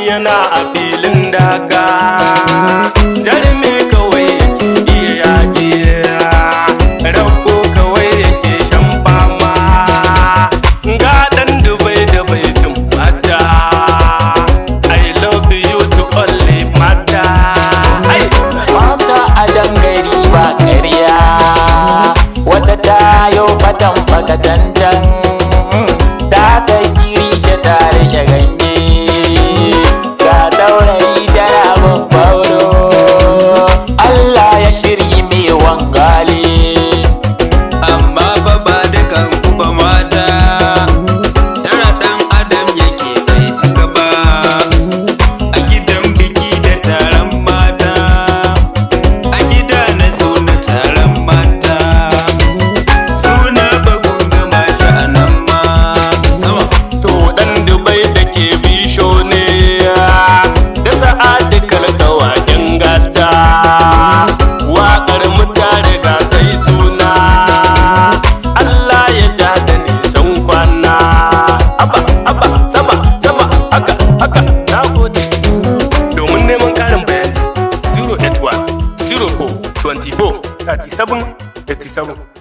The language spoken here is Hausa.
yana a filin daga, jarumi kawai yake iya yaƙi, rago kawai yake shan fama, ga ɗan Dubai da baitin mata. I love you to only mata. Mata a dangari ba ƙarya, wata tayo fatan fakatantan, ta saki rishe ta rike ganye, ga saurayi tana babbauro, Allah ya shiryi mai wangale. Amma fa ba dukan ku ba mata, tara ɗan adam yake bai cika ba, a gidan biki da taron mata, a gida na so na taron mata, suna bagun gama sha'anan ma sama. To ɗan Dubai da ke bisho ne, da Sa'adu Kalkawa kin gata, waƙar mu ta riga ta yi suna, Allah ya ja da nisan kwana. Aba, aba, sama, sama, haka, haka, na gode. Domin neman ƙarin bayani, 081 04 24 37 87.